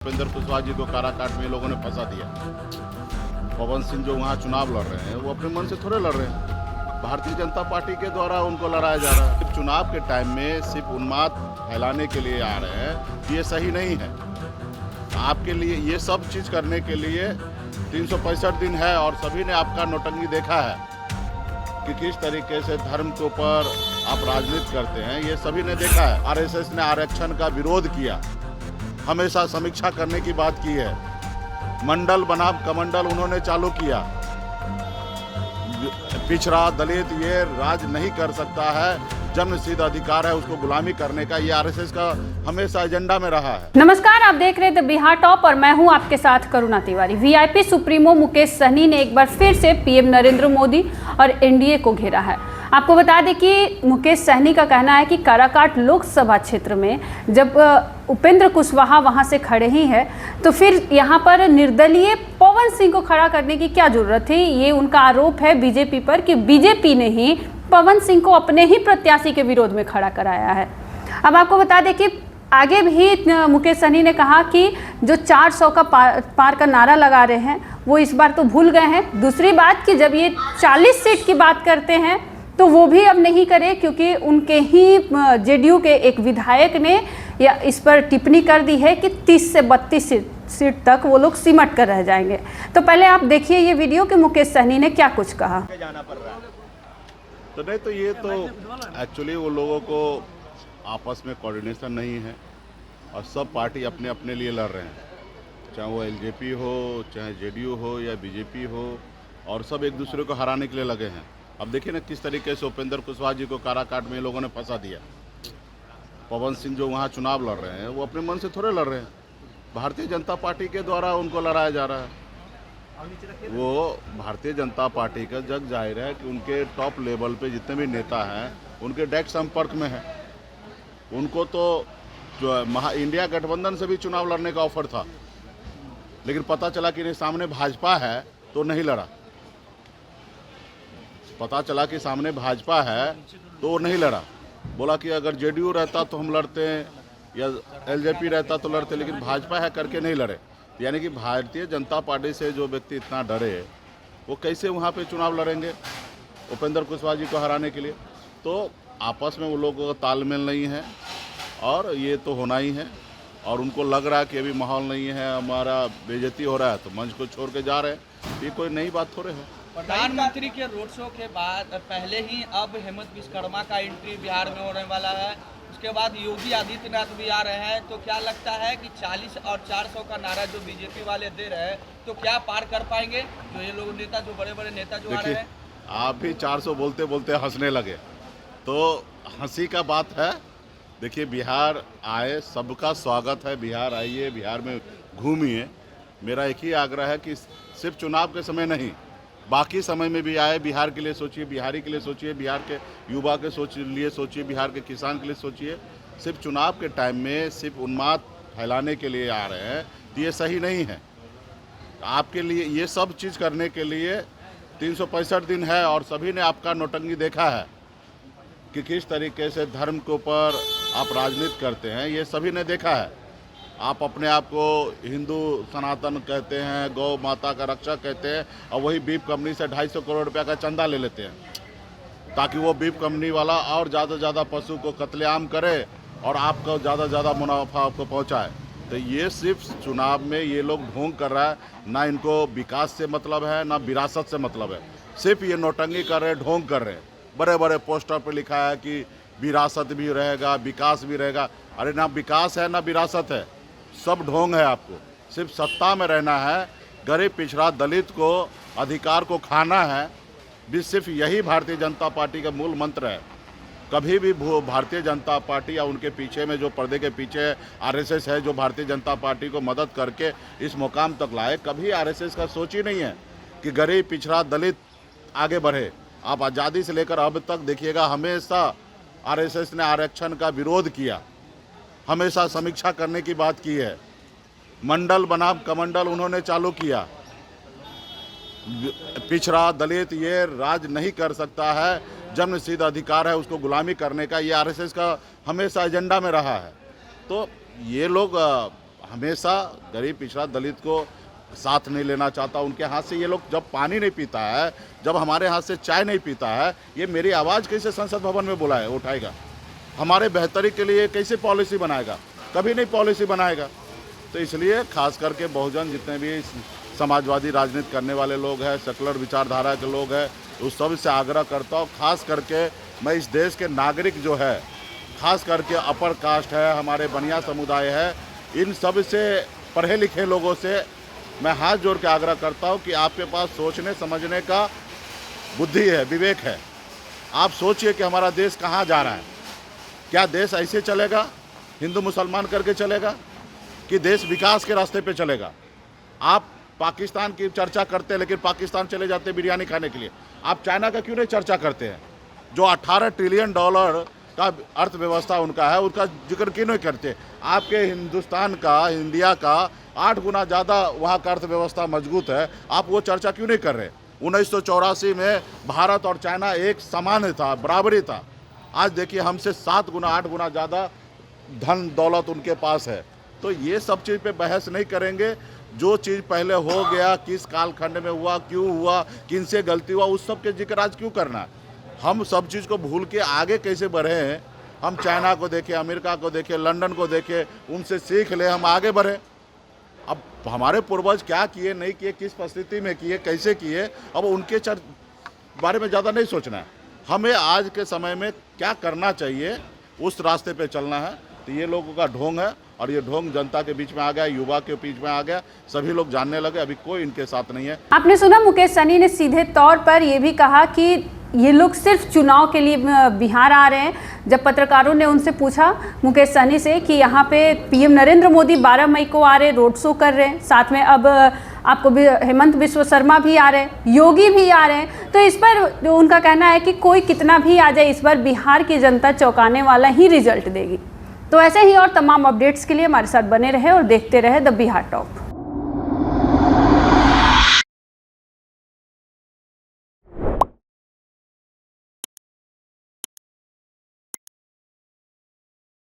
उपेंद्र कुशवाहा जी को काराकाट में लोगों ने फंसा दिया। पवन सिंह जो वहाँ चुनाव लड़ रहे हैं वो अपने मन से थोड़े लड़ रहे हैं, भारतीय जनता पार्टी के द्वारा उनको लड़ाया जा रहा है। चुनाव के टाइम में सिर्फ उन्माद फैलाने के लिए आ रहे हैं, ये सही नहीं है। आपके लिए ये सब चीज़ करने के लिए 365 दिन है और सभी ने आपका नौटंकी देखा है कि किस तरीके से धर्म के ऊपर आप राजनीति करते हैं, ये सभी ने देखा है। आरएसएस ने आरक्षण का विरोध किया, हमेशा समीक्षा करने की बात की है। मंडल बनाम कमंडल उन्होंने चालू किया। पिछड़ा दलित ये राज नहीं कर सकता है, जन्मसिद्ध अधिकार है उसको गुलामी करने का, ये आरएसएस का हमेशा एजेंडा में रहा है। नमस्कार, आप देख रहे थे बिहार टॉप और मैं हूं आपके साथ करुणा तिवारी। वीआईपी सुप्रीमो मुकेश सहनी ने एक बार फिर से पीएम नरेंद्र मोदी और एनडीए को घेरा है। आपको बता दें कि मुकेश सहनी का कहना है कि काराकाट लोकसभा क्षेत्र में जब उपेंद्र कुशवाहा वहां से खड़े ही है तो फिर यहां पर निर्दलीय पवन सिंह को खड़ा करने की क्या जरूरत थी। ये उनका आरोप है बीजेपी पर कि बीजेपी ने ही पवन सिंह को अपने ही प्रत्याशी के विरोध में खड़ा कराया है। अब आपको बता दें कि आगे भी मुकेश सहनी ने कहा कि जो 400 का पार का नारा लगा रहे हैं वो इस बार तो भूल गए हैं। दूसरी बात कि जब ये 40 सीट की बात करते हैं तो वो भी अब नहीं करे, क्योंकि उनके ही जेडीयू के एक विधायक ने या इस पर टिप्पणी कर दी है कि 30 से 32 सीट तक वो लोग सिमट कर रह जाएंगे। तो पहले आप देखिए ये वीडियो कि मुकेश सहनी ने क्या कुछ कहा। तो नहीं तो ये तो एक्चुअली वो लोगों को आपस में कोऑर्डिनेशन नहीं है और सब पार्टी अपने अपने लिए लड़ रहे हैं, चाहे वो एलजेपी हो, चाहे जेडीयू हो या बीजेपी हो, और सब एक दूसरे को हराने के लिए लगे हैं। अब देखिए ना किस तरीके से उपेंद्र कुशवाहा जी को काराकाट में लोगों ने फंसा दिया। पवन सिंह जो वहाँ चुनाव लड़ रहे हैं वो अपने मन से थोड़े लड़ रहे हैं, भारतीय जनता पार्टी के द्वारा उनको लड़ाया जा रहा है। वो भारतीय जनता पार्टी का जग जाहिर है कि उनके टॉप लेवल पे जितने भी नेता हैं उनके डायरेक्ट संपर्क में है। उनको तो जो इंडिया गठबंधन से भी चुनाव लड़ने का ऑफर था, लेकिन पता चला कि सामने भाजपा है तो नहीं लड़ा। पता चला कि सामने भाजपा है तो नहीं लड़ा। बोला कि अगर जेडीयू रहता तो हम लड़ते या एलजेपी रहता तो लड़ते, लेकिन भाजपा है करके नहीं लड़े। यानी कि भारतीय जनता पार्टी से जो व्यक्ति इतना डरे वो कैसे वहाँ पे चुनाव लड़ेंगे उपेंद्र कुशवाहा जी को हराने के लिए। तो आपस में वो लोगों का तालमेल नहीं है और ये तो होना ही है। और उनको लग रहा है कि अभी माहौल नहीं है, हमारा बेइज्जती हो रहा है, तो मंच को छोड़ के जा रहे हैं। ये कोई नई बात थोड़े है। प्रधानमंत्री के रोड शो के बाद पहले ही अब हेमंत विश्वकर्मा का एंट्री बिहार में होने वाला है, उसके बाद योगी आदित्यनाथ भी आ रहे हैं। तो क्या लगता है कि 40 और 400 का नारा जो बीजेपी वाले दे रहे हैं तो क्या पार कर पाएंगे जो ये लोग नेता, जो बड़े बड़े नेता जो आ रहे हैं? आप भी 400 बोलते बोलते हंसने लगे तो हंसी का बात है। देखिए बिहार आए, सबका स्वागत है, बिहार आइए, बिहार में घूमिए। मेरा एक ही आग्रह है कि सिर्फ चुनाव के समय नहीं, बाकी समय में भी आए, बिहार के लिए सोचिए, बिहारी के लिए सोचिए, बिहार के युवा के लिए सोचिए, बिहार के किसान के लिए सोचिए। सिर्फ चुनाव के टाइम में सिर्फ उन्माद फैलाने के लिए आ रहे हैं तो ये सही नहीं है। आपके लिए ये सब चीज़ करने के लिए 365 दिन है और सभी ने आपका नौटंकी देखा है कि किस तरीके से धर्म के ऊपर आप राजनीति करते हैं, ये सभी ने देखा है। आप अपने आप को हिंदू सनातन कहते हैं, गौ माता का रक्षक कहते हैं, और वही बीफ कंपनी से 250 करोड़ रुपया का चंदा ले लेते हैं ताकि वो बीफ कंपनी वाला और ज़्यादा से ज़्यादा पशु को कत्लेआम करे और आपको ज़्यादा से ज़्यादा मुनाफा आपको पहुंचाए। तो ये सिर्फ चुनाव में ये लोग ढोंग कर रहा है, ना इनको विकास से मतलब है ना विरासत से मतलब है। सिर्फ ये नौटंकी कर रहे, ढोंग कर रहे हैं। बड़े बड़े पोस्टर पर लिखा है कि विरासत भी रहेगा, विकास भी रहेगा। अरे ना विकास है ना विरासत है, सब ढोंग है। आपको सिर्फ सत्ता में रहना है, गरीब पिछड़ा दलित को अधिकार को खाना है, भी सिर्फ यही भारतीय जनता पार्टी का मूल मंत्र है। कभी भी भारतीय जनता पार्टी या उनके पीछे में जो पर्दे के पीछे आरएसएस है, जो भारतीय जनता पार्टी को मदद करके इस मुकाम तक लाए, कभी आरएसएस का सोच ही नहीं है कि गरीब पिछड़ा दलित आगे बढ़े। आप आज़ादी से लेकर अब तक देखिएगा, हमेशा आरएसएस ने आरक्षण का विरोध किया, हमेशा समीक्षा करने की बात की है। मंडल बनाम कमंडल उन्होंने चालू किया। पिछड़ा दलित ये राज नहीं कर सकता है, जन्मसिद्ध अधिकार है उसको गुलामी करने का, ये आरएसएस का हमेशा एजेंडा में रहा है। तो ये लोग हमेशा गरीब पिछड़ा दलित को साथ नहीं लेना चाहता। उनके हाथ से ये लोग जब पानी नहीं पीता है, जब हमारे हाथ से चाय नहीं पीता है, ये मेरी आवाज़ कैसे संसद भवन में बुलाए उठाएगा? हमारे बेहतरी के लिए कैसे पॉलिसी बनाएगा? कभी नहीं पॉलिसी बनाएगा। तो इसलिए खास करके बहुजन जितने भी समाजवादी राजनीति करने वाले लोग हैं, सेकुलर विचारधारा के लोग हैं, उस सब से आग्रह करता हूँ। खास करके मैं इस देश के नागरिक जो है, खास करके अपर कास्ट है, हमारे बनिया समुदाय है, इन सब से पढ़े लिखे लोगों से मैं हाथ जोड़ के आग्रह करता हूँ कि आपके पास सोचने समझने का बुद्धि है, विवेक है। आप सोचिए कि हमारा देश कहाँ जा रहा है। क्या देश ऐसे चलेगा, हिंदू मुसलमान करके चलेगा, कि देश विकास के रास्ते पे चलेगा? आप पाकिस्तान की चर्चा करते हैं, लेकिन पाकिस्तान चले जाते हैं बिरयानी खाने के लिए। आप चाइना का क्यों नहीं चर्चा करते हैं? जो 18 ट्रिलियन डॉलर का अर्थव्यवस्था उनका है, उसका जिक्र क्यों नहीं करते? आपके हिंदुस्तान का, इंडिया का 8 गुना ज़्यादा वहाँ का अर्थव्यवस्था मजबूत है, आप वो चर्चा क्यों नहीं कर रहे? 1984 में भारत और चाइना एक समान था, बराबरी था। आज देखिए हमसे 7 गुना 8 गुना ज़्यादा धन दौलत उनके पास है। तो ये सब चीज़ पे बहस नहीं करेंगे। जो चीज़ पहले हो गया, किस कालखंड में हुआ, क्यों हुआ, किन से गलती हुआ, उस सब के जिक्र आज क्यों करना? हम सब चीज़ को भूल के आगे कैसे बढ़े हैं? हम चाइना को देखें, अमेरिका को देखें, लंदन को देखें, उनसे सीख ले, हम आगे बढ़े। अब हमारे पूर्वज क्या किए, नहीं किए, किस परिस्थिति में किए, कैसे किए, अब उनके बारे में ज़्यादा नहीं सोचना है। हमें आज के समय में क्या करना चाहिए, उस रास्ते पे चलना है। तो ये लोगों का ढोंग है, और ये ढोंग जनता के बीच में आ गया, युवा के बीच में आ गया, सभी लोग जानने लगे। अभी कोई इनके साथ नहीं है। आपने सुना मुकेश सहनी ने सीधे तौर पर ये भी कहा कि ये लोग सिर्फ चुनाव के लिए बिहार आ रहे हैं। जब पत्रकारों ने उनसे पूछा मुकेश सहनी से कि यहाँ पे पीएम नरेंद्र मोदी 12 मई को आ रहे, रोड शो कर रहे हैं, साथ में अब आपको भी हेमंत बिस्व शर्मा भी आ रहे हैं, योगी भी आ रहे हैं, तो इस पर उनका कहना है कि कोई कितना भी आ जाए, इस बार बिहार की जनता चौंकाने वाला ही रिजल्ट देगी। तो ऐसे ही और तमाम अपडेट्स के लिए हमारे साथ बने रहे और देखते रहे द बिहार टॉप।